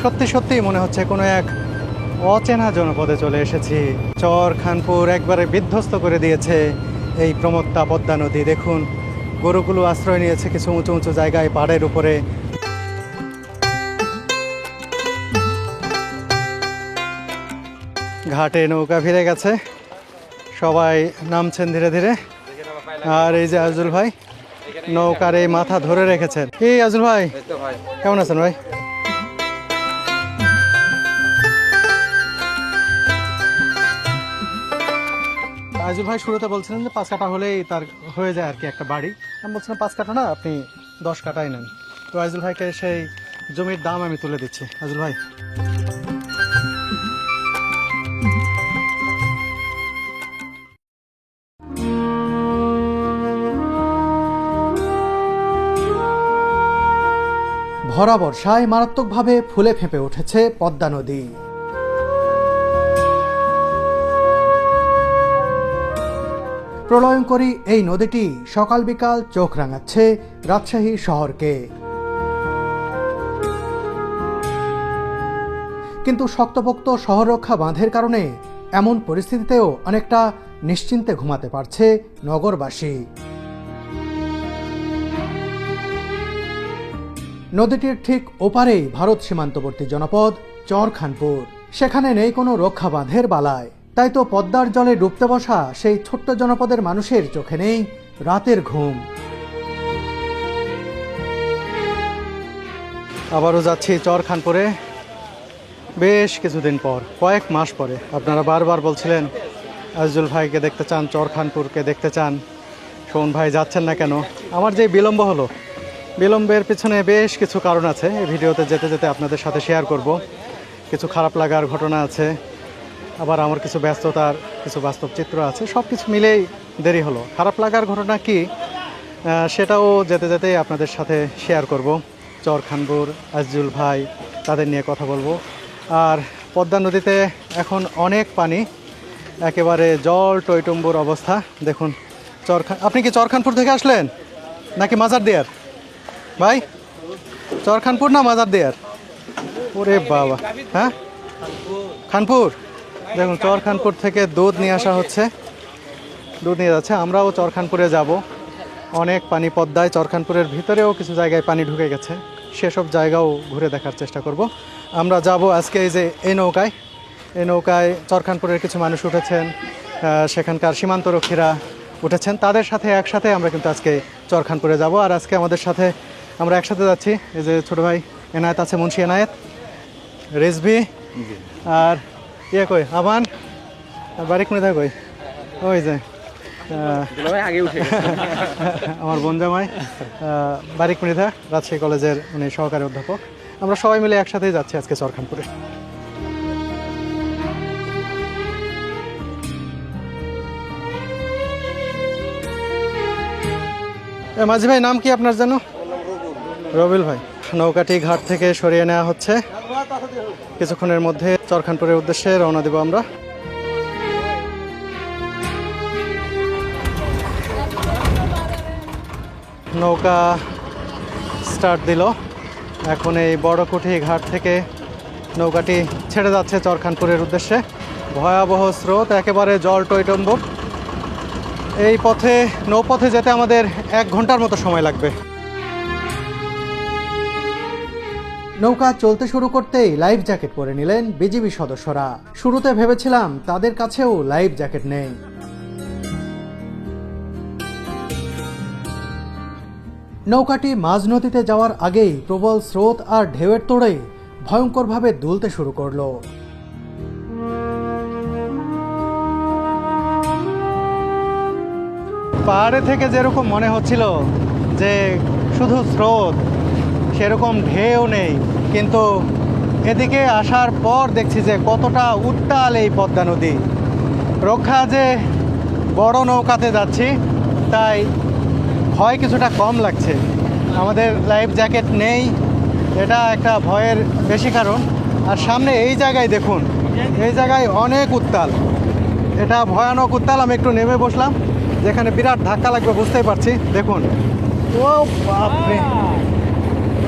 সত্যি সত্যি মনে হচ্ছে কোনো এক অচেনা জনপদে চলে এসেছি। চর খানপুর একবারে বিধ্বস্ত করে দিয়েছে এই প্রমত্তা পদ্মা নদী। দেখুন, গরুগুলো আশ্রয় নিয়েছে কিছু উঁচু উঁচু জায়গায়, পাড়ের উপরে। ঘাটে নৌকা ভিড়ে গেছে, সবাই নামছেন ধীরে ধীরে। আর এই যে আজুল ভাই নৌকার এই মাথা ধরে রেখেছেন। এই আজুল ভাই, কেমন আছেন ভাই? আজুল ভাই শুরুতে বলছিলেন যে 5 কাঠা হলেই তার হয়ে যায় আর কি একটা বাড়ি। আমি বলছিলাম 5 কাঠা না, আপনি 10 কাঠাই নেন। তো আজুল ভাইকে সেই জমির দাম আমি তুলে দিচ্ছি। আজুল ভাই, ভরা বর্ষায় মারাত্মকভাবে ফুলে ফেঁপে উঠেছে পদ্মা নদী। প্রলয়ঙ্করী এই নদীটি সকাল বিকাল চোখ রাঙাচ্ছে রাজশাহী শহরকে। কিন্তু শক্তপোক্ত শহররক্ষা বাঁধের কারণে এমন পরিস্থিতিতেও অনেকটা নিশ্চিন্তে ঘুমাতে পারছে নগরবাসী। নদীটির ঠিক ওপারেই ভারত সীমান্তবর্তী জনপদ চর খানপুর। সেখানে নেই কোনো রক্ষা বাঁধের বালায়। তাই তো পদ্মার জলে ডুবতে বসা সেই ছোট্ট জনপদের মানুষের চোখে নেই রাতের ঘুম। আবারও যাচ্ছি চর খানপুরে বেশ কিছুদিন পর, কয়েক মাস পরে। আপনারা বারবার বলছিলেন আজুল ভাইকে দেখতে চান, চর খানপুরকে দেখতে চান, শোন ভাই যাচ্ছেন না কেন। আমার যে বিলম্ব হলো, বিলম্বের পিছনে বেশ কিছু কারণ আছে। এই ভিডিওতে যেতে যেতে আপনাদের সাথে শেয়ার করব। কিছু খারাপ লাগার ঘটনা আছে, আবার আমার কিছু ব্যস্ততার কিছু বাস্তব চিত্র আছে। সব কিছু মিলেই দেরি হলো। খারাপ লাগার ঘটনা কি সেটাও যেতে যেতেই আপনাদের সাথে শেয়ার করব। চর খানপুর, আজুল ভাই, তাদের নিয়ে কথা বলবো। আর পদ্মা নদীতে এখন অনেক পানি, একেবারে জল টইটুম্বুর অবস্থা। দেখুন আপনি কি চর খানপুর থেকে আসলেন নাকি মাজার দেয়ার ভাই? চর খানপুর না মাজার দেয়ার? ওরে বাবা, হ্যাঁ খানপুর। দেখুন চর খানপুর থেকে দুধ নিয়ে আসা হচ্ছে, দুধ নিয়ে যাচ্ছে। আমরাও চর খানপুরে যাব। অনেক পানি পদ্মায়, চর খানপুরের ভিতরেও কিছু জায়গায় পানি ঢুকে গেছে। সেসব জায়গাও ঘুরে দেখার চেষ্টা করব। আমরা যাব আজকে এই যে এই নৌকায় চর খানপুরের কিছু মানুষ উঠেছেন, সেখানকার সীমান্তরক্ষীরা উঠেছেন। তাদের সাথে একসাথে আমরা কিন্তু আজকে চর খানপুরে যাব। আর আজকে আমাদের সাথে আমরা একসাথে যাচ্ছি। এই যে ছোটো ভাই এনায়েত আছে, মুন্সি এনায়েত, রেজভি, আর কই আমান, বারিক মৃধা কই, ওই যে আমার বোন জামাই বারিক মৃধা, রাজশাহী কলেজের উনি সহকারী অধ্যাপক। আমরা সবাই মিলে একসাথেই যাচ্ছি আজকে চর খানপুরে। মাঝি ভাই, নাম কি আপনার জানো? রবিল ভাই। নৌকাটি ঘাট থেকে সরিয়ে নেওয়া হচ্ছে। কিছুক্ষণের মধ্যে চর খানপুরের উদ্দেশ্যে রওনা দেব আমরা। নৌকা স্টার্ট দিল। এখন এই বড়কুঠি ঘাট থেকে নৌকাটি ছেড়ে যাচ্ছে চর খানপুরের উদ্দেশ্যে। ভয়াবহ স্রোত, একেবারে জল টইটম্বুর। এই পথে, নৌপথে যেতে আমাদের 1 ঘন্টার মতো সময় লাগবে। নৌকা চলতে শুরু করতেই লাইফ জ্যাকেট পরে নিলেন বিজিবি সদস্যরা। শুরুতে ভেবেছিলাম তাদের কাছেও লাইফ জ্যাকেট নেই। নৌকাটি মাঝ নদীতে যাওয়ার আগেই প্রবল স্রোত আর ঢেউয়ের তোড়ে ভয়ঙ্করভাবে দুলতে শুরু করলো। পাহাড়ে থেকে যেরকম মনে হচ্ছিল যে শুধু স্রোত, সেরকম ঢেউ নেই, কিন্তু এদিকে আসার পর দেখছি যে কতটা উত্তাল এই পদ্মা নদী। রক্ষা যে বড় নৌকাতে যাচ্ছি, তাই ভয় কিছুটা কম লাগছে। আমাদের লাইফ জ্যাকেট নেই, এটা একটা ভয়ের বেশি কারণ। আর সামনে এই জায়গায় দেখুন, এই জায়গায় অনেক উত্তাল, এটা ভয়ানক উত্তাল। আমি একটু নেমে বসলাম, যেখানে বিরাট ধাক্কা লাগবে বুঝতেই পারছি। দেখুন, ও বাপরে,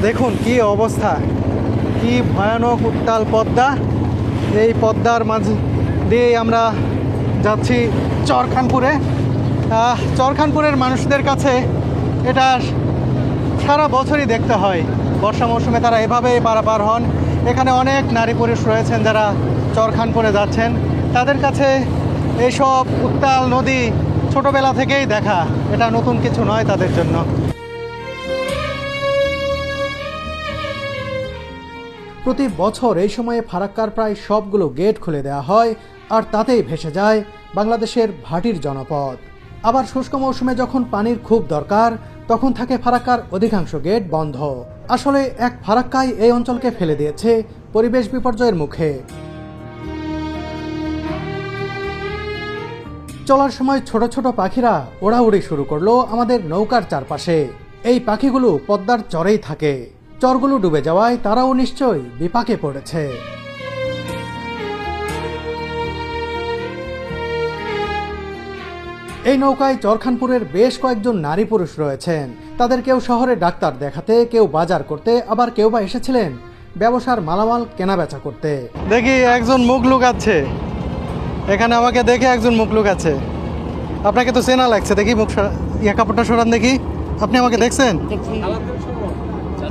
দেখুন কি অবস্থা। কি ভয়ানক উত্তাল পদ্মা। এই পদ্মার মাঝ দিয়েই আমরা যাচ্ছি চরখানপুরে। চরখানপুরের মানুষদের কাছে এটা সারা বছরই দেখতে হয়। বর্ষা মৌসুমে তারা এভাবেই পারাপার হন। এখানে অনেক নারী পুরুষ রয়েছেন যারা চরখানপুরে যাচ্ছেন। তাদের কাছে এইসব উত্তাল নদী ছোটবেলা থেকেই দেখা, এটা নতুন কিছু নয় তাদের জন্য। প্রতি বছর এই সময়ে ফারাক্কার প্রায় সবগুলো গেট খুলে দেওয়া হয়, আর তাতেই ভেসে যায় বাংলাদেশের ভাটির জনপদ। আবার শুষ্ক মৌসুমে যখন পানির খুব দরকার, তখন থাকে ফারাক্কার অধিকাংশ গেট বন্ধ। আসলে এক ফারাক্কাই এই অঞ্চলকে ফেলে দিয়েছে পরিবেশ বিপর্যয়ের মুখে। চলার সময় ছোট ছোট পাখিরা ওড়াউড়ি শুরু করলো আমাদের নৌকার চারপাশে। এই পাখিগুলো পদ্মার চরেই থাকে। চরগুলো ডুবে যাওয়ায় তারাও নিশ্চয়ই বিপাকে পড়েছে। এই নৌকায় চরখানপুরের বেশ কয়েকজন নারী পুরুষ রয়েছেন। তাদের কেউ শহরে ডাক্তার দেখাতে, কেউ বাজার করতে, আবার কেউ বা এসেছিলেন ব্যবসার মালামাল কেনাবেচা করতে। দেখি একজন মুখ লুকাচ্ছে এখানে, আমাকে দেখে একজন মুখ লুকাচ্ছে। আপনাকে তো চেনা লাগছে, দেখি মুখ কাপড়টা সরান দেখি। আপনি আমাকে দেখছেন?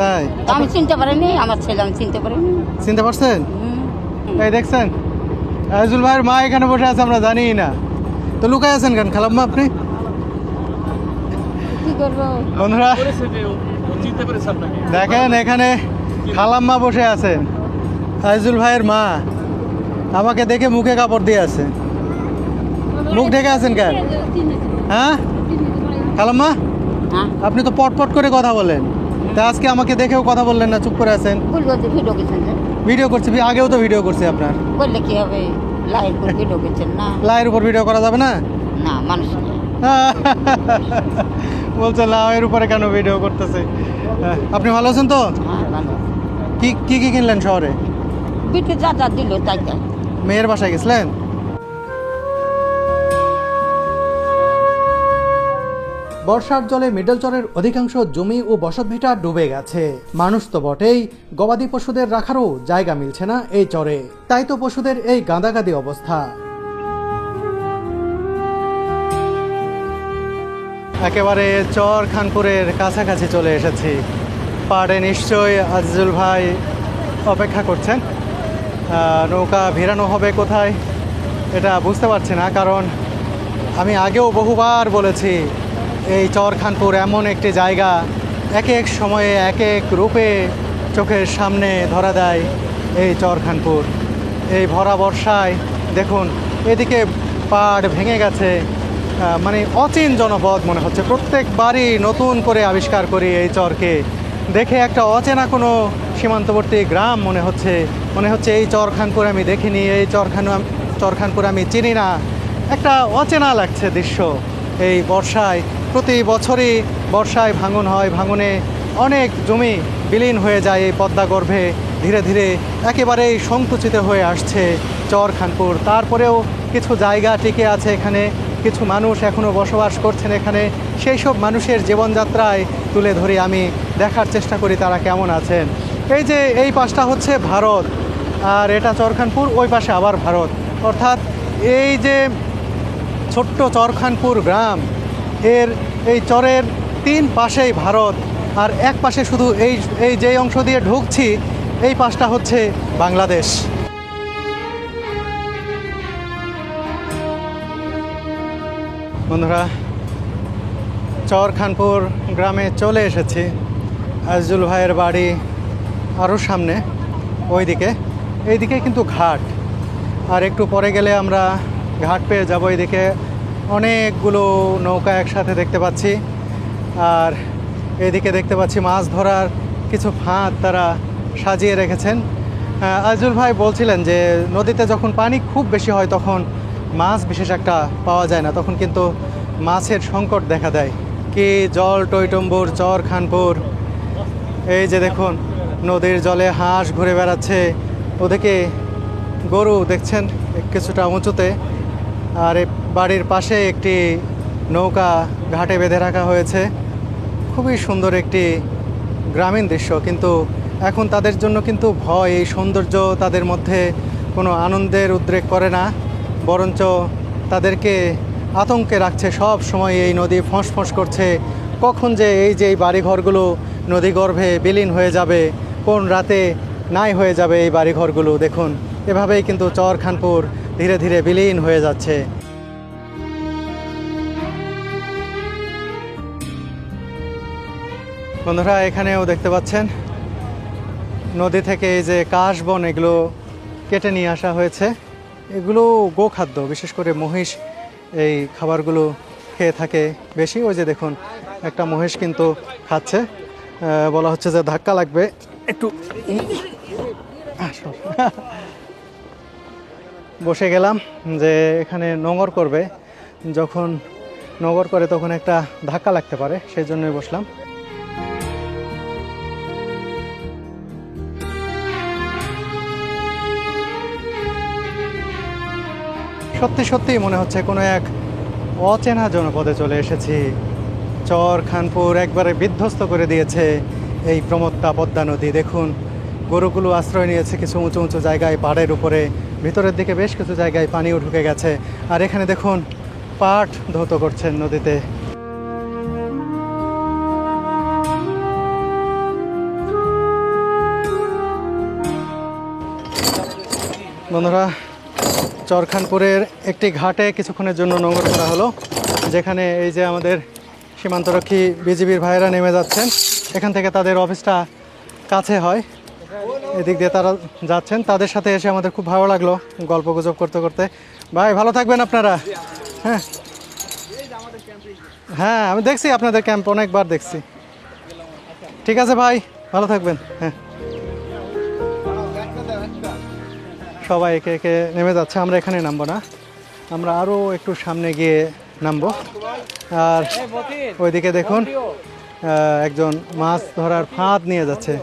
তাই আমি চিনতে পারিনি, আমার ছেলে আমি চিনতে পারিনি। চিনতে পারছেন? এই দেখছেন আইজুল ভাইয়ের মা এখানে বসে আছে, আমরা জানি না তো। লুকায় আছেন কেন খালাম্মা আপনি? কি করবো বন্ধুরা দেখেন, এখানে খালাম্মা বসে আছেন, আইজুল ভাইয়ের মা। আমাকে দেখে মুখে কাপড় দিয়ে আছে। মুখ ঢেকে আছেন কেন? হ্যাঁ খালাম্মা, হ্যাঁ আপনি তো পটপট করে কথা বলেন, তা আজকে আমাকে দেখেও কথা বললেন না, চুপ করে আছেন। বলবো যে ভিডিও করছেন যে ভিডিও করছি, আগেও তো ভিডিও করছি আপনার। বললে কি হবে, লাইভ করে ভিডিও করছেন না? লাইয়ের উপর ভিডিও করা যাবে না? না মানুষ নেই। বলছে লাইয়ের উপরে কেন ভিডিও করতেছে। আপনি ভালো আছেন তো? হ্যাঁ ভালো। কি কি কি কিনলেন শহরে? বিটে যা যা দিল তাই তাই। মেয়ের বাসায় গেছিলেন? বর্ষার জলে মিডল চরের অধিকাংশ জমি ও বসতভিটা ডুবে গেছে। মানুষ তো বটেই, গবাদি পশুদের রাখারও জায়গা মিলছে না এই চরে। তাই তো পশুদের এই গাদাগাদি অবস্থা। একেবারে চরখানপুরের কাছাকাছি চলে এসেছি। পাড়ে নিশ্চয়ই আজিজুল ভাই অপেক্ষা করছেন। নৌকা ভিড়ানো হবে কোথায় এটা বুঝতে পারছি না, কারণ আমি আগেও বহুবার বলেছি এই চরখানপুর এমন একটি জায়গা, এক এক সময়ে এক এক রূপে চোখের সামনে ধরা দেয় এই চরখানপুর। এই ভরা বর্ষায় দেখুন এদিকে পাড় ভেঙে গেছে, মানে অচিন জনপদ মনে হচ্ছে। প্রত্যেকবারই নতুন করে আবিষ্কার করি এই চরকে, দেখে একটা অচেনা কোনো সীমান্তবর্তী গ্রাম মনে হচ্ছে এই চরখানপুর আমি দেখিনি, এই চরখানপুর আমি চিনি না। একটা অচেনা লাগছে দৃশ্য। এই বর্ষায় প্রতি বছরই বর্ষায় ভাঙন হয়, ভাঙনে অনেক জমি বিলীন হয়ে যায় এই পদ্মা গর্ভে। ধীরে ধীরে একেবারেই সংকুচিত হয়ে আসছে চরখানপুর। তারপরেও কিছু জায়গা টিকে আছে এখানে, কিছু মানুষ এখনও বসবাস করছেন এখানে। সেই সব মানুষের জীবনযাত্রায় তুলে ধরে আমি দেখার চেষ্টা করি তারা কেমন আছেন। এই যে এই পাশটা হচ্ছে ভারত, আর এটা চরখানপুর, ওই পাশে আবার ভারত। অর্থাৎ এই যে ছোট্ট চরখানপুর গ্রাম, এই চরের তিন পাশেই ভারত, আর এক পাশে শুধু এই যে অংশ দিয়ে ঢুকছি এই পাশটা হচ্ছে বাংলাদেশ। বন্ধুরা চরখানপুর গ্রামে চলে এসেছি। আজিজুল ভাইয়ের বাড়ি আরও সামনে, এইদিকে কিন্তু ঘাট, আর একটু পরে গেলে আমরা ঘাট পেয়ে যাব। এইদিকে অনেকগুলো নৌকা একসাথে দেখতে পাচ্ছি, আর এইদিকে দেখতে পাচ্ছি মাছ ধরার কিছু ফাঁদ তারা সাজিয়ে রেখেছেন। আজিজুল ভাই বলছিলেন যে নদীতে যখন পানি খুব বেশি হয় তখন মাছ বিশেষ একটা পাওয়া যায় না, তখন কিন্তু মাছের সংকট দেখা দেয়। কি জল টইটম্বুর চরখানপুর। এই যে দেখুন নদীর জলে হাঁস ঘুরে বেড়াচ্ছে, ওদিকে গরু দেখছেন কিছুটা উঁচুতে, আর বাড়ির পাশে একটি নৌকা ঘাটে বেঁধে রাখা হয়েছে। খুবই সুন্দর একটি গ্রামীণ দৃশ্য, কিন্তু এখন তাদের জন্য কিন্তু ভয়, এই সৌন্দর্য তাদের মধ্যে কোনো আনন্দের উদ্রেক করে না, বরঞ্চ তাদেরকে আতঙ্কে রাখছে। সব সময় এই নদী ফোঁস করছে, কখন যে এই বাড়িঘরগুলো নদীগর্ভে বিলীন হয়ে যাবে, কোন রাতে নাই হয়ে যাবে এই বাড়িঘরগুলো। দেখুন, এভাবেই কিন্তু চরখানপুর ধীরে ধীরে বিলীন হয়ে যাচ্ছে। বন্ধুরা, এখানেও দেখতে পাচ্ছেন নদী থেকে এই যে কাশবন, এগুলো কেটে নিয়ে আসা হয়েছে। এগুলো গোখাদ্য, বিশেষ করে মহিষ এই খাবারগুলো খেয়ে থাকে বেশি। ওই যে দেখুন, একটা মহিষ কিন্তু খাচ্ছে। বলা হচ্ছে যে ধাক্কা লাগবে একটু। বসে গেলাম যে এখানে নোঙর করবে, যখন নোঙর করে তখন একটা ধাক্কা লাগতে পারে, সেই জন্যই বসলাম। সত্যি সত্যি মনে হচ্ছে কোনো এক অচেনা জনপদে চলে এসেছি। চরখানপুর একবারে বিধ্বস্ত করে দিয়েছে এই প্রমত্তা পদ্মা নদী। দেখুন, গরুগুলো আশ্রয় নিয়েছে কিছু উঁচু উঁচু জায়গায়, পাড়ের উপরে। ভিতরের দিকে বেশ কিছু জায়গায় পানিও ঢুকে গেছে। আর এখানে দেখুন, পাট ধৌত করছেন নদীতে। বন্ধুরা, চরখানপুরের একটি ঘাটে কিছুক্ষণের জন্য নোঙর করা হলো, যেখানে এই যে আমাদের সীমান্তরক্ষী বিজিবির ভাইয়েরা নেমে যাচ্ছেন। এখান থেকে তাদের অফিসটা কাছে হয়, এদিক দিয়ে তারা যাচ্ছেন। তাদের সাথে এসে আমাদের খুব ভালো লাগলো গল্প গুজব করতে করতে। ভাই, ভালো থাকবেন আপনারা। হ্যাঁ হ্যাঁ, আমি দেখছি আপনাদের ক্যাম্প, অনেকবার দেখছি। ঠিক আছে ভাই, ভালো থাকবেন। হ্যাঁ, সবাই একে একে নেমে যাচ্ছে। আমরা এখানে নামবো না, আমরা আরও একটু সামনে গিয়ে নামবো। আর ওইদিকে দেখুন, একজন মাছ ধরার ফাঁদ নিয়ে যাচ্ছে।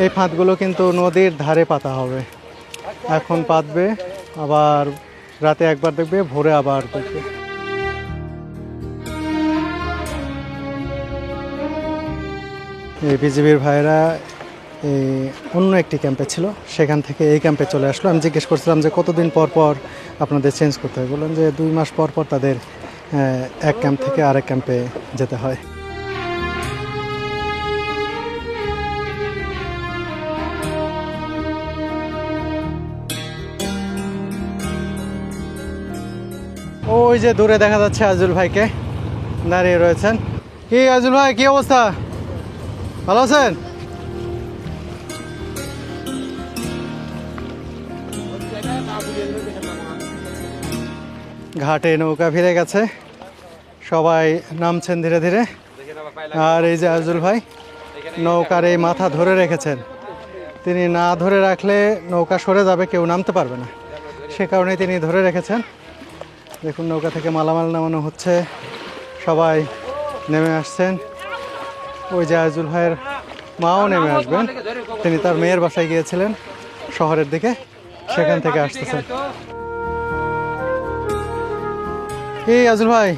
এই ফাঁদগুলো কিন্তু নদীর ধারে পাতা হবে। এখন পাতবে, আবার রাতে একবার দেখবে, ভোরে আবার দেখবে। এই বিজিবির ভাইরা এই অন্য একটি ক্যাম্পে ছিল, সেখান থেকে এই ক্যাম্পে চলে আসলো। আমি জিজ্ঞেস করছিলাম যে কতদিন পর পর আপনাদের চেঞ্জ করতে হয়। বললেন যে 2 মাস পর পর তাদের এক ক্যাম্প থেকে আরেক ক্যাম্পে যেতে হয়। ওই যে দূরে দেখা যাচ্ছে আজুল ভাইকে, দাঁড়িয়ে রয়েছেন। কি আজুল ভাই, কি অবস্থা? ভালো আছেন? ঘাটে নৌকা ভিড়ে গেছে, সবাই নামছেন ধীরে ধীরে। আর এই যে আজুল ভাই নৌকার এই মাথা ধরে রেখেছেন। তিনি না ধরে রাখলে নৌকা সরে যাবে, কেউ নামতে পারবে না, সে কারণে তিনি ধরে রেখেছেন। দেখুন, নৌকা থেকে মালামাল নামানো হচ্ছে, সবাই নেমে আসছেন। ওই যে আজুল ভাইয়ের মাও নেমে আসবেন, তিনি তার মেয়ের বাসায় গিয়েছিলেন শহরের দিকে, সেখান থেকে আসতেছেন। কি আজুল ভাই,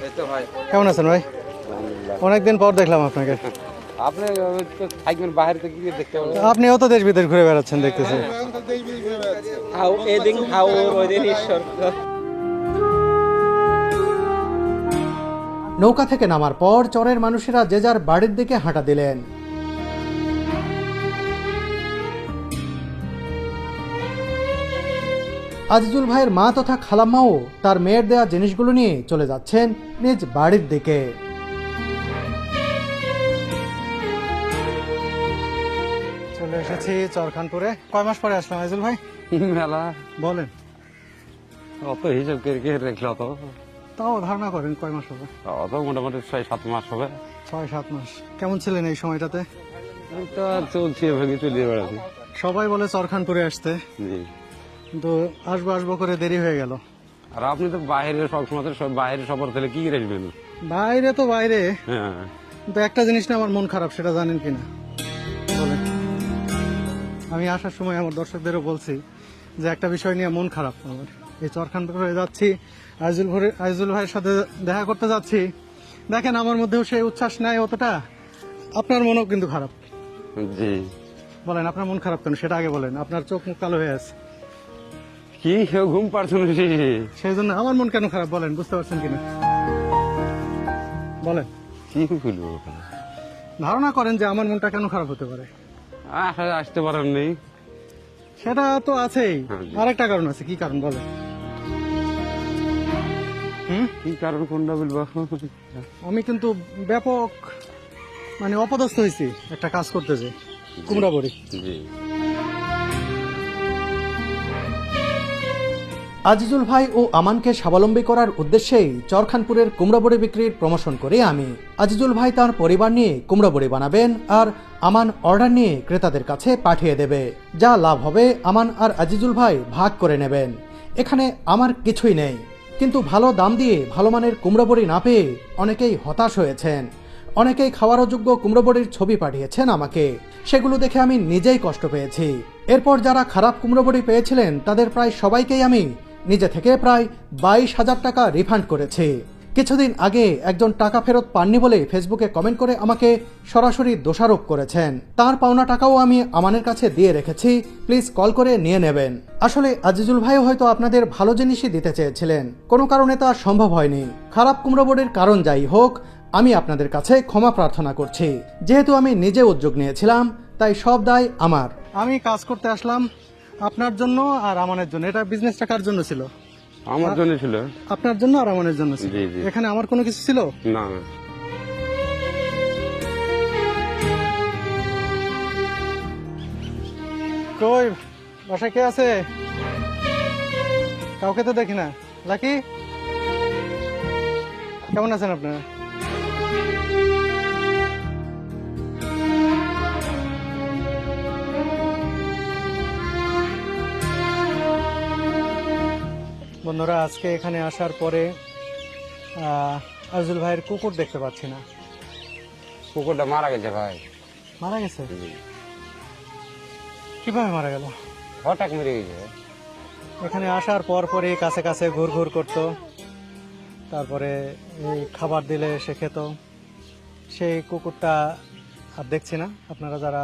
কেমন আছেন ভাই? অনেকদিন পর দেখলাম আপনাকে। আপনিও তো দেশ বিদেশ ঘুরে বেড়াচ্ছেন দেখতেছি। নৌকা থেকে নামার পর চরের মানুষেরা যে যার বাড়ির দিকে হাঁটা দিলেন। আজিজুল ভাইয়ের মা তথা খালাম্মাও তার মেয়ের দেয়া জিনিসগুলো নিয়ে চলে যাচ্ছেন নিজ বাড়ির দিকে। চলে এসেছি চরখানপুরে। কয় মাস পরে আসলাম আজিজুল ভাই? মেলা বলেন, অত হিসাব করে রেখলো তো, তাও ধারণা করেন কয় মাস হবে? অত মোটামুটি 6-7 মাস হবে। 6-7 মাস। কেমন ছিলেন এই সময়টাতে? তো চলছে, ভেঙে চলিয়ে বেড়াচ্ছি। সবাই বলে চরখানপুরে আসতে, জি। কিন্তু আসবো আসবো করে দেরি হয়ে গেল। আর আপনি তো বাইরে সবসময় বাইরে সফর থেকে কি রাখবেন? বাইরে তো বাইরে, হ্যাঁ, কিন্তু একটা জিনিস না আমার মন খারাপ, সেটা জানেন কিনা বলেন? আমি আসার সময় আমার দর্শকদেরও বলছি যে একটা বিষয় নিয়ে মন খারাপ আমার। এই চরখানপুরে যাচ্ছি, আইজুল ভাইয়ের সাথে দেখা করতে যাচ্ছি, দেখেন আমার মধ্যেও সেই উচ্ছ্বাস নাই অতটা। আপনার মনও কিন্তু খারাপ। জি। বলেন আপনার মন খারাপ কেন সেটা আগে বলেন। আপনার চোখ মুখ কালো হয়ে আছে, কি ঘুম পারছো না? সেই জন্য আমার মন কেন খারাপ বলেন, বুঝতে পারছেন কিনা বলেন। কি বলবো? ধারণা করেন যে আমার মনটা কেন খারাপ হতে পারে। আসতে পারেন নেই। সেটা তো আছেই, হ্যাঁ, জি। আরেকটা কারণ আছে। কি কারণ বলেন? কি কারণ কোনটা বলবো? আমি কিন্তু ব্যাপক মানে অপদস্থ হয়েছি একটা কাজ করতেছে, কুমড়া বড়ি। জি। আজিজুল ভাই ও আমানকে স্বাবলম্বী করার উদ্দেশ্যেই চরখানপুরের কুমড়া বড়ি বিক্রির প্রমোশন করি আমি। আজিজুল ভাই তার পরিবার নিয়ে কুমড়া বড়ি বানাবেন আর আমান অর্ডার নিয়ে ক্রেতাদের কাছে পাঠিয়ে দেবে। যা লাভ হবে আমান আর আজিজুল ভাই ভাগ করে নেবেন। এখানে আমার কিছুই নেই, কিন্তু ভালো দাম দিয়ে ভালো মানের কুমড়া বড়ি না পেয়ে অনেকেই হতাশ হয়েছেন। অনেকেই খাওয়ার যোগ্য কুমড়ো বড়ির ছবি পাঠিয়েছেন আমাকে, সেগুলো দেখে আমি নিজেই কষ্ট পেয়েছি। এরপর যারা খারাপ কুমড়ো বড়ি পেয়েছিলেন তাদের প্রায় সবাইকেই আমি নিজে থেকে প্রায় 22,000 টাকা রিফান্ড করেছি। কিছুদিন আগে একজন টাকা ফেরত পাননি বলে ফেসবুকে কমেন্ট করে আমাকে সরাসরি দোষারোপ করেছেন। তার পাওনা টাকাও আমি আমানের কাছে দিয়ে রেখেছি, প্লিজ কল করে নিয়ে নেবেন। আসলে আজিজুল ভাইও হয়তো আপনাদের ভালো জিনিসই দিতে চেয়েছিলেন, কোনো কারণে তা সম্ভব হয়নি। খারাপ কুমড়ো বড়ির কারণ যাই হোক, আমি আপনাদের কাছে ক্ষমা প্রার্থনা করছি। যেহেতু আমি নিজে উদ্যোগ নিয়েছিলাম তাই সব দায় আমার। আমি কাজ করতে আসলাম আপনার জন্য আর আমানের জন্য। এটা বিজনেসটা কার জন্য ছিল? আমার জন্য ছিল। আপনার জন্য আর আমানের জন্য ছিল। জি, জি। এখানে আমার কোনো কিছু ছিল না না। কই বাসায় কে আছে? কাউকে তো দেখি না। লাকি, কেমন আছেন আপনারা? বন্ধুরা, আজকে এখানে আসার পরে আজিজুল ভাইয়ের কুকুর দেখতে পাচ্ছি না। কুকুরটা মারা গেছে ভাই। মারা গেছে? জি। কিভাবে মারা গেল? হঠাৎ মেরে গেছে। এখানে আসার পর পরই কাছে কাছে ঘুর ঘুর করতো, তারপরে এই খাবার দিলে সে খেত। সেই কুকুরটা আর দেখছি না। আপনারা যারা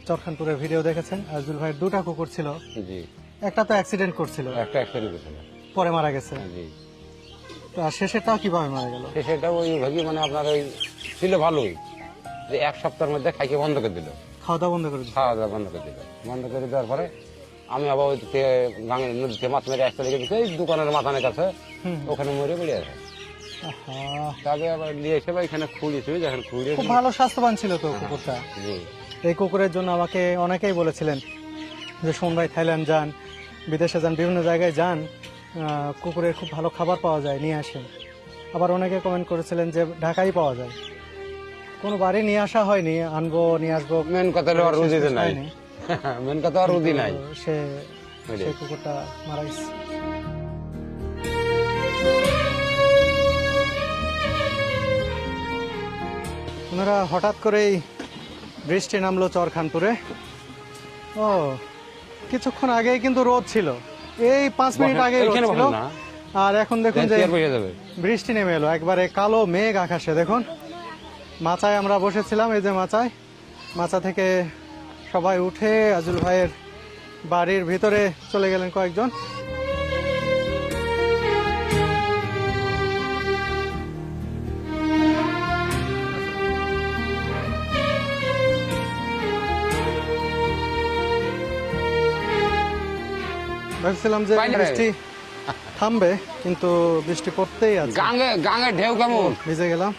চরখানপুরের ভিডিও দেখেছেন, আজিজুল ভাইয়ের দুটা কুকুর ছিল, জি। একটা তো অ্যাক্সিডেন্ট করছিল, একটা অ্যাক্সিডেন্ট হয়েছিল, পরে মারা গেছে। জি। তো আর শেষেরটাও কিভাবে মারা গেল? সেটা ওই ভাগি মানে আপনার ওই ছিল ভালোই, যে এক সপ্তাহের মধ্যে খাইকে বন্ধ করে দিল, খাওয়া দাওয়া বন্ধ করে দিল। খাওয়া দাওয়া বন্ধ করে দিল। বন্ধ করে দেওয়ার পরে আমি আবার ওই গাঙের নদীতে মাছ মেরে একটা লেগে দিচ্ছে, এই দোকানের মাথানের কাছে, ওখানে মরে পড়ে আছে। আহা, তবে আবার নিয়ে এসে বা এখানে খুঁড়িয়েছে, যখন খুঁড়িয়ে খুব ভালো স্বাস্থ্যবান ছিল তো কুকুরটা। জি। এই কুকুরের জন্য আমাকে অনেকেই বলেছিলেন যে শোন ভাই থাইল্যান্ড যান, বিদেশে যান, বিভিন্ন জায়গায় যান, কুকুরের খুব ভালো খাবার পাওয়া যায়, নিয়ে আসেন। আবার অনেকে কমেন্ট করেছিলেন যে ঢাকায় পাওয়া যায়। কোনো বাড়ি নিয়ে আসা হয়নি, আনবো নিয়ে আসবো, মেন কথা হলো আর রুদিতে নাই। হয়নি। মেন কথা আর রুদি নাই। তো সেই কুকুরটা মারা গেছে। ওনারা হঠাৎ করেই বৃষ্টি নামলো চরখানপুরে। ও, কিছুক্ষণ আগেই কিন্তু রোদ ছিল, এই 5 মিনিট আগে রোদ এইখানে ছিল, বসেন না। আর এখন দেখুন যে চেয়ার বসে যাবে। বৃষ্টি নেমে এলো। একবারে কালো মেঘ আকাশে। দেখুন, মাচায় আমরা বসেছিলাম, এই যে মাচায়, মাচা থেকে সবাই উঠে আজিজুল ভাইয়ের বাড়ির ভিতরে চলে গেলেন কয়েকজন। ভাবছিলাম যে বাইরে। বৃষ্টি থামবে, কিন্তু বৃষ্টি পড়তেই আছে। গাঙে ঢেউ কেমন? ভিজে গেলাম,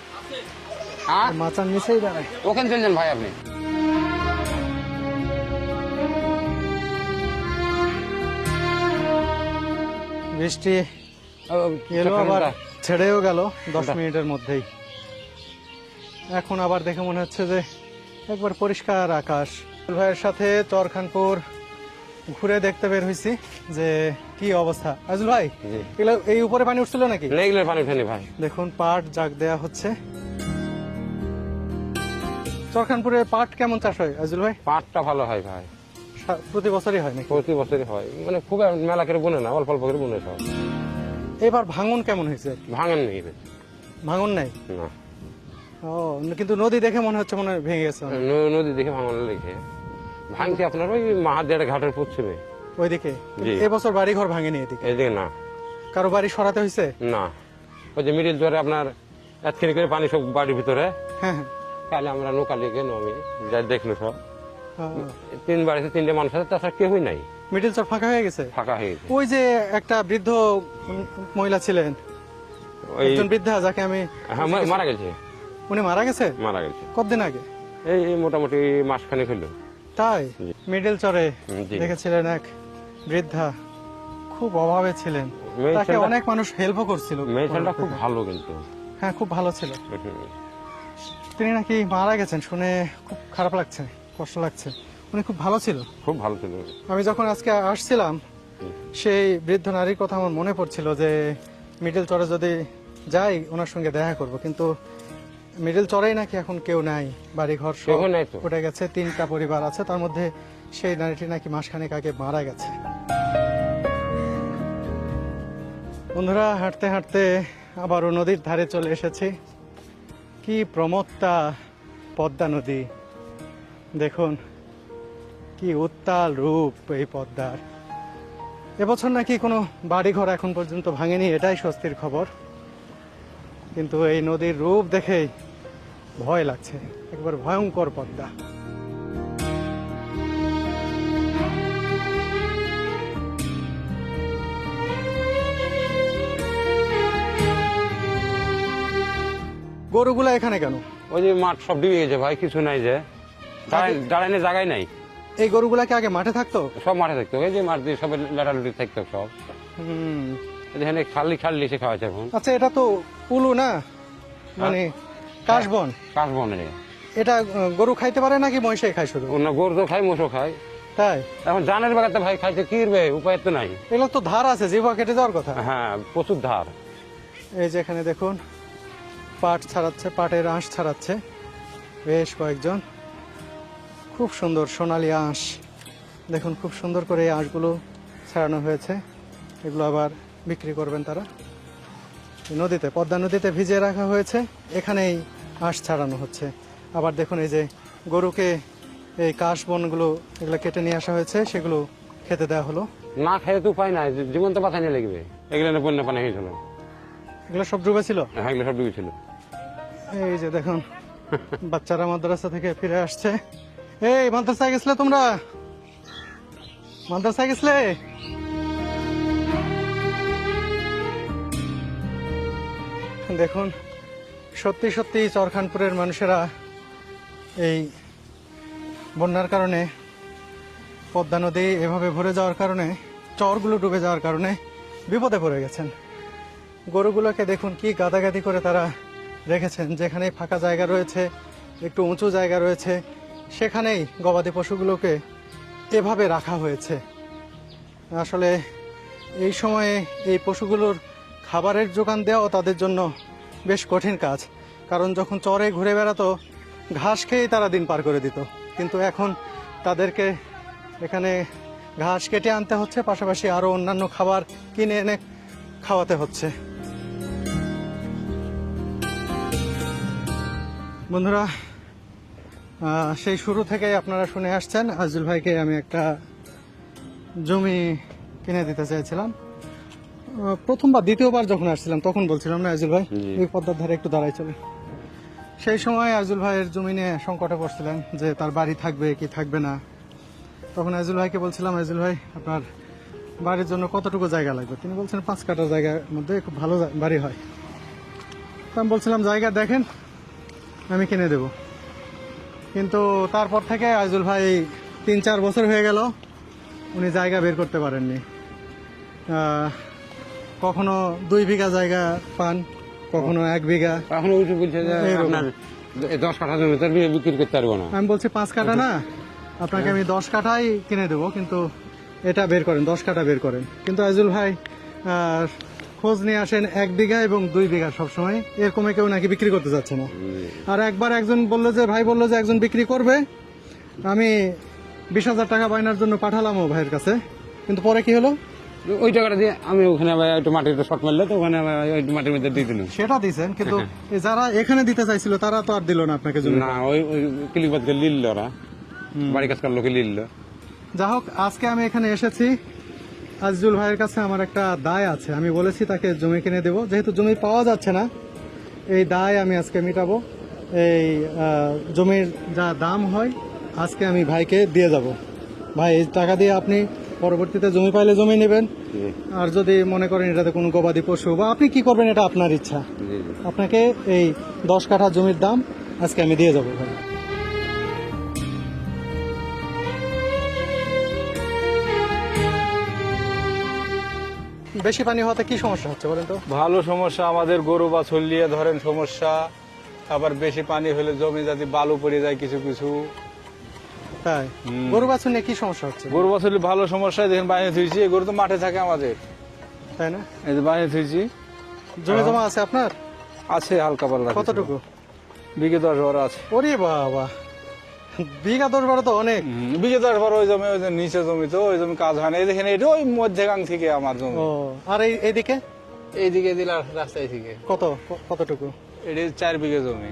আর মাচার নিচেই দাঁড়ায়। ওখানে চলে যান ভাই আপনি। বৃষ্টি এলো আবার ছেড়েও গেল 10 মিনিটের মধ্যেই। এখন আবার দেখে মনে হচ্ছে যে একবার পরিষ্কার আকাশ। আজিজুল ভাইয়ের সাথে চরখানপুর ঘুরে দেখতে বের হয়েছি যে কি অবস্থা। আজিজুল ভাই, জি। এগুলো এই উপরে পানি উঠছিল নাকি? লেগলে পানি উঠেনি ভাই। দেখুন, পাট জাগ দেয়া হচ্ছে। চরখানপুরে পাট কেমন চাষ হয় আজিজুল ভাই? পাটটা ভালো হয় ভাই, প্রতি বছরই হয় নাকি? প্রতি বছরই হয়, মানে খুব মেলা করে বুনে না, অল্প অল্প করে বুনে সব। এবার ভাঙন কেমন হয়েছে? ভাঙেন নেই ভাঙন নাই? না। ও, কিন্তু নদী দেখে মনে হচ্ছে মনে হয় ভেঙে গেছে অনেক। নদী দেখে ভাঙানো লেগে ভাঙছে আপনার ওই মাহাদেড় ঘাটের পশ্চিমে। ওইদিকে জি। এবছর বাড়ি ঘর ভাঙেনি এদিকে? এইদিকে না, কারো বাড়ি সরাতে হয়েছে? না, ওই যে মিডিল জোরে আপনার এতখানি করে পানি সব বাড়ির ভিতরে। হ্যাঁ হ্যাঁ। তাহলে আমরা নৌকা লিয়ে গেল, আমি যাই দেখলো সব। ও, 3 বাড়িতে 3টে মানুষ আছে, তাছাড়া কেউই নাই, মিডিল চর ফাঁকা হয়ে গেছে? ফাঁকা হয়ে গেছে। ওই যে একটা বৃদ্ধ মহিলা ছিলেন, ওই একজন বৃদ্ধা যাকে আমি, হ্যাঁ, মারা গেছে, উনি মারা গেছে মারা গেছে। কতদিন আগে? এই মোটামুটি মাসখানেক হলো। তাই? জি। মিডিল চরে জি। দেখেছিলেন এক বৃদ্ধা, খুব অভাবে ছিলেন, মেয়ে তাকে ছেলেটা- অনেক মানুষ হেল্পও করছিল। মেয়ে ছেলেটা খুব ভালো কিন্তু। হ্যাঁ, খুব ভালো ছিল। তিনি নাকি মারা গেছেন শুনে খুব খারাপ লাগছে, কষ্ট লাগছে। উনি খুব ভালো ছিল। খুব ভালো ছিল। আমি যখন আজকে আসছিলাম, সেই বৃদ্ধ নারীর কথা আমার মনে পড়ছিল যে মিডিল চরে যদি যাই ওনার সঙ্গে দেখা করব, কিন্তু মিডিল চরেই নাকি এখন কেউ নাই, বাড়ি ঘর সব কেউ নাই তো। উঠে গেছে। 3টা পরিবার আছে, তার মধ্যে সেই নারীটি নাকি মাসখানেক আগে মারা গেছে। বন্ধুরা, হাঁটতে হাঁটতে আবারও নদীর ধারে চলে এসেছি। কি প্রমত্তা পদ্মা নদী, দেখুন কি উত্তাল রূপ এই পদ্মার। এবছর নাকি কোনো বাড়িঘর এখন পর্যন্ত ভাঙেনি, এটাই স্বস্তির খবর। কিন্তু এই নদীর রূপ দেখেই ভয় লাগছে, একবার ভয়ঙ্কর পদ্মা। গরুগুলা এখানে কেন? ওই যে মাঠ সব ডুবে গেছে ভাই, কিছু নাই, যে দাঁড়াইনে জায়গায় নাই। এই গরুগুলা কি আগে মাঠে থাকতো? সব মাঠে থাকতো, এই যে মাঠ দিয়ে সব লাটালুটি থাকতো সব। হুম। এখানে খালি এসে খাওয়াচ্ছে এখন। আচ্ছা, এটা তো উলু না, মানে কাশবন। কাশ বনে এটা গরু খাইতে পারে নাকি মহিষে খায় শুধু? অন্য গরু তো খাই, মোষও খায়। তাই? এখন জানের বাগাতে ভাই খাইছে, কি রে উপায় তো নাই। এগুলো তো ধার আছে, জিভা কেটে যাওয়ার কথা। হ্যাঁ, প্রচুর ধার। এই যে এখানে দেখুন পাট ছাড়াচ্ছে, পাটের আঁশ ছাড়াচ্ছে বেশ কয়েকজন। খুব সুন্দর সোনালী আঁশ, দেখুন খুব সুন্দর করে এই আঁশগুলো ছাড়ানো হয়েছে। এগুলো আবার বিক্রি করবেন তারা। নদীতে, পদ্মা নদীতে ভিজিয়ে রাখা হয়েছে, এখানেই আঁশ ছাড়ানো হচ্ছে। আবার দেখুন এই যে গরুকে এই কাশ বনগুলো এগুলো কেটে নিয়ে আসা হয়েছে, সেগুলো খেতে দেওয়া হলো। না খাইলে তো উপায় নাই, জীবন তো বাঁচানি লাগবে। এগুলো না বন্যা পানি হয়েছিল, এগুলো সব ডুবেছিল। হ্যাঁ, এগুলো সব ডুবেছিল। এই যে দেখুন বাচ্চারা মাদ্রাসা থেকে ফিরে আসছে। এই মাদ্রাসায় গেছিলে তোমরা? মাদ্রাসায় গেছিলে? দেখুন সত্যি সত্যি চরখানপুরের মানুষেরা এই বন্যার কারণে, পদ্মা নদী এভাবে ভরে যাওয়ার কারণে, চরগুলো ডুবে যাওয়ার কারণে বিপদে পড়ে গেছেন। গরুগুলোকে দেখুন কি গাদাগাদি করে তারা রেখেছেন। যেখানেই ফাঁকা জায়গা রয়েছে, একটু উঁচু জায়গা রয়েছে, সেখানেই গবাদি পশুগুলোকে এভাবে রাখা হয়েছে। আসলে এই সময়ে এই পশুগুলোর খাবারের যোগান দেওয়াও তাদের জন্য বেশ কঠিন কাজ। কারণ যখন চরে ঘুরে বেড়াতো ঘাস খেয়েই তারা দিন পার করে দিত, কিন্তু এখন তাদেরকে এখানে ঘাস কেটে আনতে হচ্ছে, পাশাপাশি আরও অন্যান্য খাবার কিনে এনে খাওয়াতে হচ্ছে। বন্ধুরা, সেই শুরু থেকে আপনারা শুনে আসছেন আজিজুল ভাইকে আমি একটা জমি কিনে দিতে চাইছিলাম। প্রথমবার, দ্বিতীয়বার যখন আসছিলাম তখন বলছিলাম না আজিজুল ভাই, জি। এই পদ্মার ধারে একটু দাঁড়াই চলে। সেই সময় আজিজুল ভাইয়ের জমি নিয়ে সংকটে পড়ছিলেন যে তার বাড়ি থাকবে কি থাকবে না। তখন আজিজুল ভাইকে বলছিলাম, আজিজুল ভাই আপনার বাড়ির জন্য কতটুকু জায়গা লাগবে? তিনি বলছেন 5 কাঠা জায়গার মধ্যে খুব ভালো বাড়ি হয়। তো আমি বলছিলাম জায়গা দেখেন, আমি কিনে দেব। কিন্তু তারপর থেকে আজিজুল ভাই 3-4 বছর হয়ে গেল উনি জায়গা বের করতে পারেননি। কখনো 2 বিঘা জায়গা পান, কখনো 1 বিঘা। এখন ওই বলছে যে এরকম। আপনার 10 কাঠা জমি তার বিক্রি করতে পারবো না। আমি বলছি 5 কাঠা না, আপনাকে আমি 10 কাঠাই কিনে দেবো, কিন্তু এটা বের করেন, 10 কাঠা বের করেন। কিন্তু আজিজুল ভাই খোঁজ নিয়ে আসেন 1 বিঘা এবং 2 বিঘা সবসময়, এর কমে কেউ নাকি বিক্রি করতে যাচ্ছে না। আর একবার একজন বললো যে, ভাই বললো যে একজন বিক্রি করবে, আমি 20,000 টাকা বায়নার জন্য পাঠালাম ও ভাইয়ের কাছে, কিন্তু পরে কি হলো ওই টাকাটা দিয়ে আমি ওখানে আবার একটু মাটিতে শর্ট মারলে তো ওখানে আবার ওই মাটির মধ্যে দিয়ে দিলাম। সেটা দিয়েছেন, কিন্তু এই যারা এখানে দিতে চাইছিল তারা তো আর দিল না আপনাকে জমি। না ওই ক্লিকবাদ করে লিল ওরা, বাড়ি কাজ করার লোকে লিল। যা হোক, আজকে আমি এখানে এসেছি আজিজুল ভাইয়ের কাছে। আমার একটা দায় আছে, আমি বলেছি তাকে জমি কিনে দেবো, যেহেতু জমি পাওয়া যাচ্ছে না এই দায় আমি আজকে মেটাবো। এই জমির যা দাম হয় আজকে আমি ভাইকে দিয়ে যাব। ভাই, এই টাকা দিয়ে আপনি পরবর্তীতে জমি পাইলে জমি নেবেন, আর যদি মনে করেন এটাতে কোনো গবাদি পশু বা আপনি কি করবেন এটা আপনার ইচ্ছা। আপনাকে এই 10 কাঠা জমির দাম আজকে আমি দিয়ে যাবো ভাই। বেশি পানি হওয়াতে কি সমস্যা হচ্ছে বলেন তো? ভালো সমস্যা আমাদের, গরু বাছুর নিয়ে ধরেন সমস্যা, আবার বেশি পানি হলে জমি যদি বালু পড়ে যায় কিছু কিছু। তাই গরু বাছুর নিয়ে কি সমস্যা হচ্ছে? গরু বাছুর ভালো সমস্যা, দেখেন বাইরে থুইছি, এই গরু তো মাঠে থাকে আমাদের, তাই না? এই যে বাইরে থুইছি। জমি জমা আছে আপনার? আছে হালকা পাতলা। কতটুকু? বিঘে 10-12 আছে। ওরে বাবা, বিঘা 10-12 তো অনেক। বিঘে 10-12 ওই জমি, ওই যে নিচে জমি, তো ওই জমি কাজ হয় না। এই দেখেন এটা ওই মধ্যেগাং থেকে আমার জমি। ও, আর এইদিকে এইদিকে দিলে রাস্তায় থেকে কতটুকু? এটা 4 বিঘে জমি।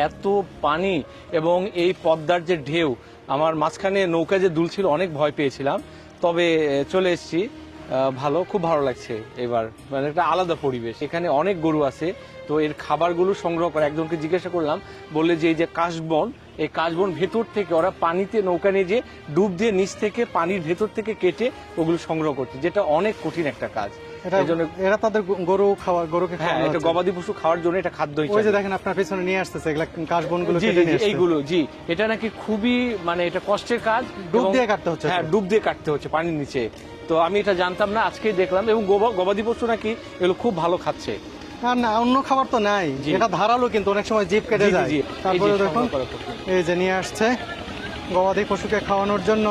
এত পানি এবং এই পদ্মার যে ঢেউ, আমার মাঝখানে নৌকা যে দুলছিল অনেক ভয় পেয়েছিলাম, তবে চলে এসেছি। ভালো, খুব ভালো লাগছে এবার, মানে একটা আলাদা পরিবেশ। এখানে অনেক গরু আছে, তো এর খাবারগুলো সংগ্রহ করে একজনকে জিজ্ঞাসা করলাম, বললে যে এই যে কাশবন, এই কাশবন ভেতর থেকে ওরা পানিতে নৌকা নিয়ে যে ডুব দিয়ে নিচ থেকে পানির ভেতর থেকে কেটে ওগুলো সংগ্রহ করছে, যেটা অনেক কঠিন একটা কাজ। এরা তাদের গরুকে হ্যাঁ, এটা গবাদি পশু খাওয়ার জন্য এটা খাদ্য ওই যে দেখেন আপনার পেছনে নিয়ে আসতেছে এগুলা কাশবনগুলো জি কেটে নিয়ে আসছে। এইগুলো, জি, এটা নাকি খুবই, মানে এটা কষ্টের কাজ, ডুব এবং- দিয়ে কাটতে হচ্ছে। হ্যাঁ, ডুব দিয়ে কাটতে হচ্ছে পানির নিচে। তো আমি এটা জানতাম না, আজকেই দেখলাম। এবং গবাদি পশু নাকি এগুলো খুব ভালো খাচ্ছে। আর না, অন্য খাবার তো নাই, জি। এটা ধারালো, কিন্তু অনেক সময় জিভ কেটে জি, জি, যায়। জি। তারপরে এই যে দেখুন সংগ্রহ করা কঠিন। এই যে নিয়ে আসছে গবাদি পশুকে খাওয়ানোর জন্য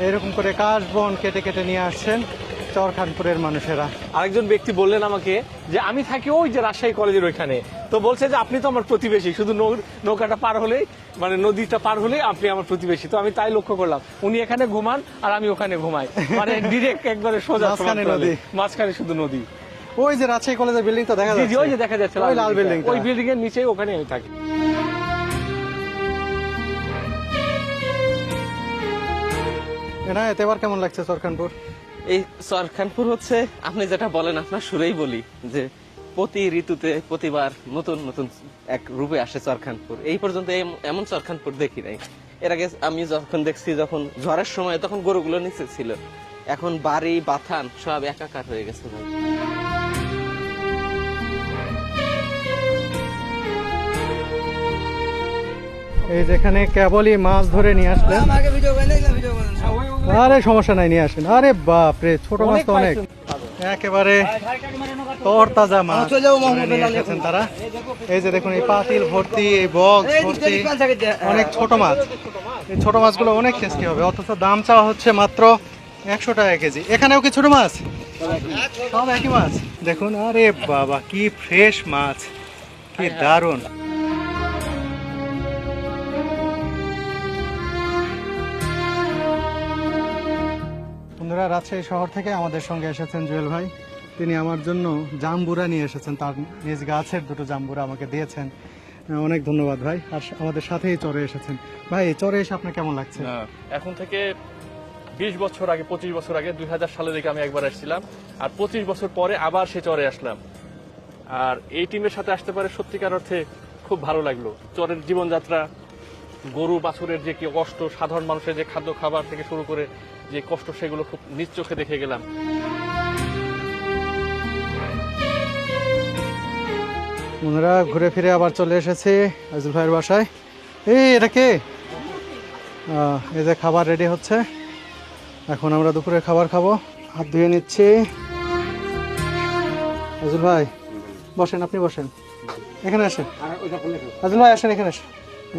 এরকম করে কাশবন কেটে কেটে নিয়ে আসছেন চরখানপুরের মানুষেরা। আরেকজন ব্যক্তি বললেন আমাকে যে আমি থাকি ওই যে রাজশাহী কলেজের ওইখানে, তো বলছে যে আপনি তো আমার প্রতিবেশী, শুধু নৌকাটা পার হলেই, মানে নদীটা পার হলেই আপনি আমার প্রতিবেশী। তো আমি তাই লক্ষ্য করলাম, উনি এখানে ঘুমান আর আমি ওখানে ঘুমাই, মানে ডিরেক্ট একবারে সোজা মাঝখানে সমান নদী। মাঝখানে শুধু নদী। ওই যে রাজশাহী কলেজের বিল্ডিং তো দেখা জি, জি, যাচ্ছে, ওই যে দেখা যাচ্ছে ওই লাল বিল্ডিং, ওই বিল্ডিং এর নিচেই ওখানে আমি থাকি। এনায়েত, এবার কেমন লাগছে চরখানপুর? এই সরখানপুর হচ্ছে, আপনি যেটা বলেন আপনার সুরেই বলি, যে প্রতি ঋতুতে প্রতিবার নতুন নতুন এক রূপে আসে চরখানপুর। এই পর্যন্ত এমন চরখানপুর দেখি নাই। এর আগে আমি যখন দেখছি, যখন ঝড়ের সময় তখন গরুগুলো নিচে ছিল, এখন বাড়ি বাথান সব একাকার হয়ে গেছে ভাই। এই যেখানে কেবলই মাছ ধরে নিয়ে আসলেন। আরে সমস্যা নাই, নিয়ে আসেন। আরে বাপ রে, ছোট মাছ তো অনেক, একেবারে তরতাজা মাছ ধরে নিয়ে এসেছেন তারা। এই যে দেখুন, এই পাতিল ভর্তি, এই বক্স ভর্তি অনেক ছোট মাছ। এই ছোট মাছগুলো অনেক টেস্টি হবে, অথচ দাম চাওয়া হচ্ছে মাত্র 100 টাকা কেজি। এখানেও কি ছোট মাছ? সব একই মাছ দেখুন। আরে বাবা, কি ফ্রেশ মাছ, কি দারুণ। বন্ধুরা, রাজশাহী শহর থেকে আমাদের সঙ্গে এসেছেন জুয়েল ভাই। তিনি আমার জন্য জাম্বুরা নিয়ে এসেছেন, তার নিজ গাছের দুটো জাম্বুরা আমাকে দিয়েছেন। অনেক ধন্যবাদ ভাই। আর আমাদের সাথেই চরে এসেছেন। ভাই, চরে এসে আপনার কেমন লাগছে? এখন থেকে 20 বছর আগে, 25 বছর আগে, 2000 সালে দিকে আমি একবার আসছিলাম, আর 25 বছর পরে আবার সে চরে আসলাম। আর এই টিমের সাথে আসতে পারে সত্যিকার অর্থে খুব ভালো লাগলো। চরের জীবনযাত্রা, গরু বাছুরের যে কি কষ্ট, সাধারণ মানুষের যে খাদ্য খাবার থেকে শুরু করে যে কষ্ট, সেগুলো খুব নিজ চোখে দেখে গেলাম। বন্ধুরা, ঘুরে ফিরে আবার চলে এসেছি আজিজুল ভাইয়ের বাসায়। এটা কে? এই যে খাবার রেডি হচ্ছে, এখন আমরা দুপুরে খাবার খাবো। হাত ধুয়ে নিচ্ছি। আজিজুল ভাই বসেন, আপনি বসেন, এখানে আসেন। আজিজুল ভাই আসেন, এখানে আসেন।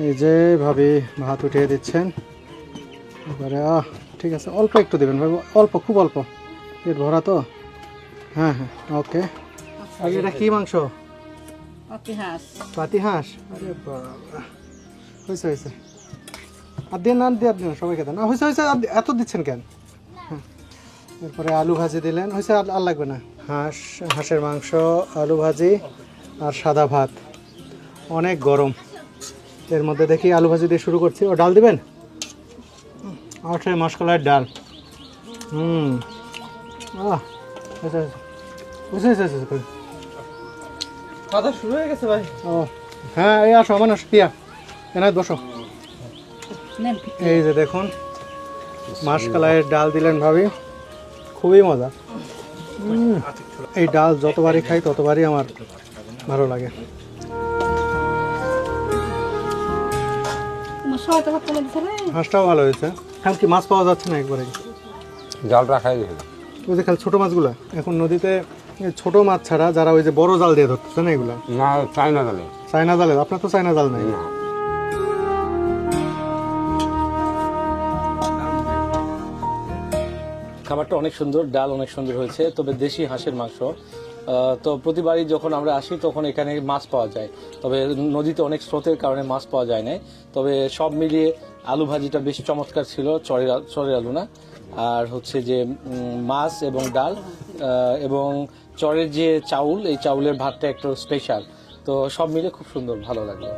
এই যে ভাবি ভাত উঠিয়ে দিচ্ছেন এবারে। ঠিক আছে, অল্প একটু দেবেন ভাই, অল্প, খুব অল্প, পেট ভরা তো। হ্যাঁ হ্যাঁ, ওকে। আর এটা কি মাংস? পাতি হাঁস। আরে বাবা, হয়েছে হয়েছে। আর দিয়ে না দিয়ে দিন সবাইকে দেন হয়েছে হয়েছে এত দিচ্ছেন কেন? হ্যাঁ এরপরে আলু ভাজি দিলেন হয়েছে আর লাগবে না। হাঁসের মাংস, আলু ভাজি আর সাদা ভাত, অনেক গরম। এর মধ্যে দেখি আলু ভাজি দিয়ে শুরু করছি। ও ডাল দিবেন? আর সেই মাসকলাইয়ের ডাল। খাওয়া শুরু হয়ে গেছে ভাই। ও হ্যাঁ এই আসো আমার পিয়া এনায় বসো। এই যে দেখুন মাসকলাইয়ের ডাল দিলেন ভাবি, খুবই মজা। এই ডাল যতবারই খাই ততবারই আমার ভালো লাগে। হাঁসটাও ভালো হয়েছে। এখন কি মাছ পাওয়া যাচ্ছে না একবারে? জাল রাখাই গেছে। ওই যে খালি ছোটো মাছগুলো এখন নদীতে ছোট মাছ ছাড়া যারা ওই যে বড় জাল দিয়ে ধরতেছে না এগুলো না চাইনা জালে। চায়না জালে? আপনার তো চায়না জাল নাই। না খাবারটা অনেক সুন্দর, ডাল অনেক সুন্দর হয়েছে, তবে দেশি হাঁসের মাংস। তো প্রতিবারই যখন আমরা আসি তখন এখানে মাছ পাওয়া যায়, তবে নদীতে অনেক স্রোতের কারণে মাছ পাওয়া যায় না। তবে সব মিলিয়ে আলু ভাজিটা বেশ চমৎকার ছিল, চরের আলু না। আর হচ্ছে যে মাছ এবং ডাল এবং চরের যে চাউল, এই চাউলের ভাতটা একটু স্পেশাল। তো সব মিলে খুব সুন্দর, ভালো লাগলো।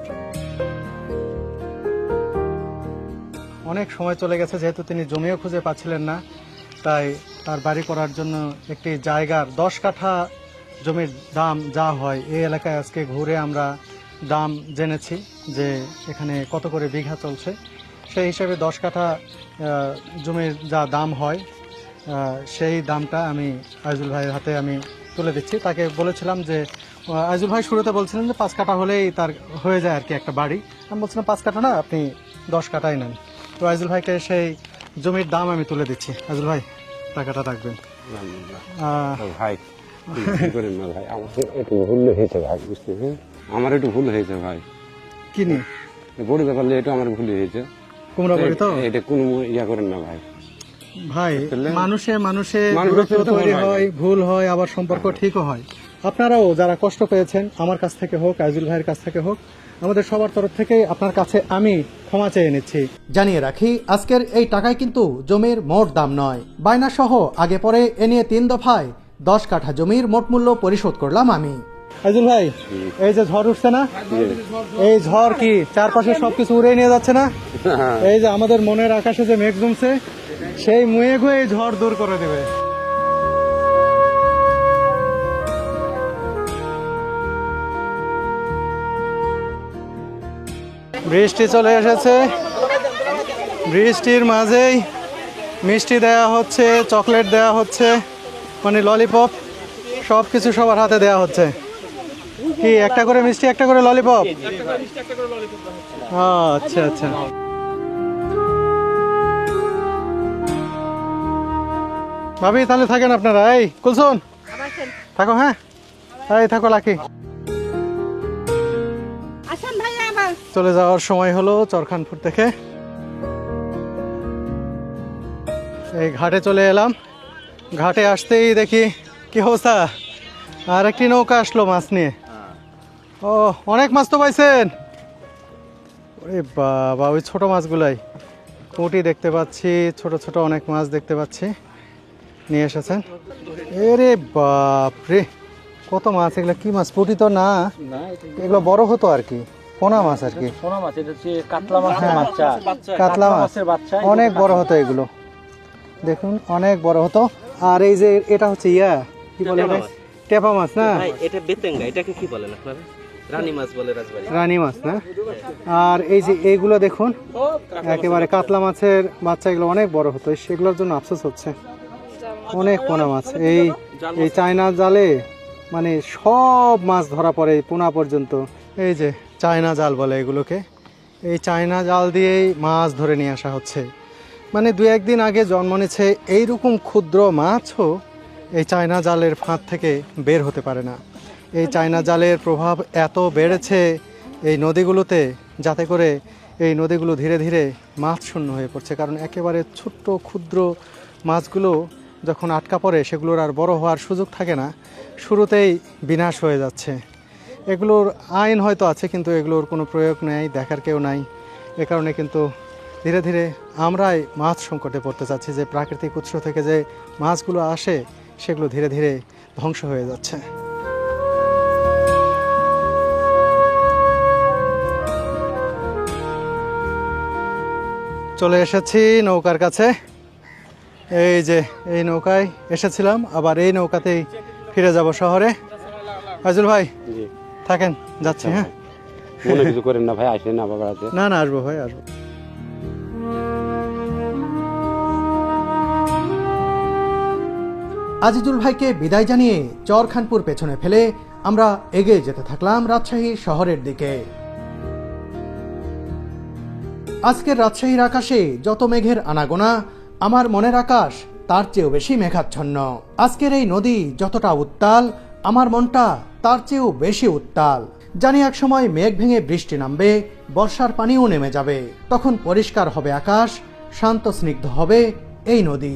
অনেক সময় চলে গেছে, যেহেতু তিনি জমিও খুঁজে পাচ্ছিলেন না, তাই তার বাড়ি করার জন্য একটি জায়গার 10 কাঠা জমির দাম যা হয় এই এলাকায় আজকে ঘুরে আমরা দাম জেনেছি যে এখানে কত করে বিঘা চলছে। সেই হিসেবে 10 কাঠা জমির যা দাম হয় সেই দামটা আমি আইজুল ভাইয়ের হাতে আমি তুলে দিচ্ছি। তাকে বলেছিলাম যে আইজুল ভাই শুরুতে বলছিলেন যে 5 কাঠা হলেই তার হয়ে যায় আর কি একটা বাড়ি। আমি বলছিলাম 5 কাঠা না, আপনি 10 কাঠাই নেন। তো আইজুল ভাইকে সেই জমির দাম আমি তুলে দিচ্ছি। আইজুল ভাই টাকাটা রাখবেন। ভাই কি করেন না ভাই, আমার একটু ভুল হয়েছে ভাই, বুঝতেছেন? আমার একটু ভুল হয়েছে ভাই। কি নিয়ে? বড় ব্যাপার একটু আমার ভুল হয়েছে। কুমড়া বড়ি তো? এটা কোনো ইয়া করেন না ভাই। ভাই মানুষে দূরত্ব তৈরি হয়, ভুল হয়, আবার সম্পর্ক ঠিকও হয়। আপনারাও যারা কষ্ট পেয়েছেন আমার কাছ থেকে হোক, আইজুল ভাইয়ের কাছ থেকে হোক, আমাদের সবার তরফ থেকে আপনার কাছে আমি ক্ষমা চেয়ে নিচ্ছি। জানিয়ে রাখি আজকের এই টাকায় কিন্তু জমির মোট দাম নয়, বায়না সহ আগে পরে এ নিয়ে 3 দফায় 10 কাঠা জমির মোট মূল্য পরিশোধ করলাম আমি। আইজুল ভাই এই যে ঝড় উঠছে না, এই ঝড় কি চারপাশে সবকিছু উড়ে নিয়ে যাচ্ছে না? এই যে আমাদের মনের আকাশে যে মেঘ জমছে, সেই মেঘ হয়ে এই ঝড় দূর করে দেবে। বৃষ্টি চলে এসেছে, বৃষ্টির মাঝেই মিষ্টি দেয়া হচ্ছে, চকলেট দেয়া হচ্ছে, মানে ললিপপ, সব কিছু সবার হাতে দেয়া হচ্ছে। কি একটা করে মিষ্টি, একটা করে ললিপপ? আচ্ছা আচ্ছা। ভাবি তাহলে থাকেন আপনারা। এই কুলসুন থাকো, হ্যাঁ এই থাকো লাকি। চলে যাওয়ার সময় হলো চরখানপুর থেকে। এই ঘাটে চলে এলাম, ঘাটে আসতেই দেখি কি অবস্থা, আর একটি নৌকা আসলো মাছ নিয়ে। ও অনেক মাছ তো পাইছেন? ওরে বাবা, ওই ছোট মাছগুলাই, পুঁটি দেখতে পাচ্ছি, ছোট ছোট অনেক মাছ দেখতে পাচ্ছি নিয়ে এসেছেন। এরে বাপ রে, কত মাছ! এগুলো কি মাছ? পুঁটি তো না, এগুলো বড় হতো আর কি, পোনা মাছ আর কি। পোনা মাছ, এটা হচ্ছে কাতলা মাছের বাচ্চা। কাতলা মাছের বাচ্চা অনেক বড় হতো এগুলো, দেখুন অনেক বড় হতো। আর এই যে এটা হচ্ছে কি বলে, টেপা মাছ না? এটা বেতেঙ্গা, এটাকে কি বলেন আপনারা? রানী মাছ বলে রাজবাড়ি। রানী মাছ না? আর এই যে এইগুলো দেখুন একেবারে কাতলা মাছের বাচ্চা, এগুলো অনেক বড় হতো, সেগুলোর জন্য আফসোস হচ্ছে। অনেক পোনা মাছ, এই চায়না জালে মানে সব মাছ ধরা পড়ে, পোনা পর্যন্ত। এই যে চায়না জাল বলে এগুলোকে, এই চায়না জাল দিয়েই মাছ ধরে নিয়ে আসা হচ্ছে। মানে 2-1 দিন আগে জন্ম নিয়েছে এইরকম ক্ষুদ্র মাছও এই চায়না জালের ফাঁদ থেকে বের হতে পারে না। এই চায়না জালের প্রভাব এত বেড়েছে এই নদীগুলোতে, যাতে করে এই নদীগুলো ধীরে ধীরে মাছ শূন্য হয়ে পড়ছে। কারণ একেবারে ছোট্ট ক্ষুদ্র মাছগুলো যখন আটকা পড়ে, সেগুলোর আর বড় হওয়ার সুযোগ থাকে না, শুরুতেই বিনাশ হয়ে যাচ্ছে। এগুলোর আইন হয়তো আছে, কিন্তু এগুলোর কোনো প্রয়োগ নেই, দেখার কেউ নাই। এ কারণে কিন্তু ধীরে ধীরে আমরাই মাছ সংকটে পড়তে চাচ্ছি, যে প্রাকৃতিক উৎস থেকে যে মাছগুলো আসে সেগুলো ধীরে ধীরে ধ্বংস হয়ে যাচ্ছে। চলে এসেছি নৌকার কাছে। এই যে এই নৌকায় এসেছিলাম, আবার এই নৌকাতেই ফিরে যাব শহরে। আজিজুল ভাই জি থাকেন, যাচ্ছি। হ্যাঁ, মনে কিছু করেন না ভাই, আসেন না বাবা আছে। না না, আসবো ভাই, আসবো। আজিজুল ভাইকে বিদায় জানিয়ে চরখানপুর পেছনে ফেলে আমরা এগিয়ে যেতে থাকলাম রাজশাহী শহরের দিকে। আজকের রাজশাহীর আকাশে যত মেঘের আনাগোনা, আমার মনের আকাশ তার চেয়েও বেশি মেঘাচ্ছন্ন। আজকের এই নদী যতটা উত্তাল, আমার মনটা তার চেয়েও বেশি উত্তাল। জানি এক সময় মেঘ ভেঙে বৃষ্টি নামবে, বর্ষার পানিও নেমে যাবে, তখন পরিষ্কার হবে আকাশ, শান্ত স্নিগ্ধ হবে এই নদী।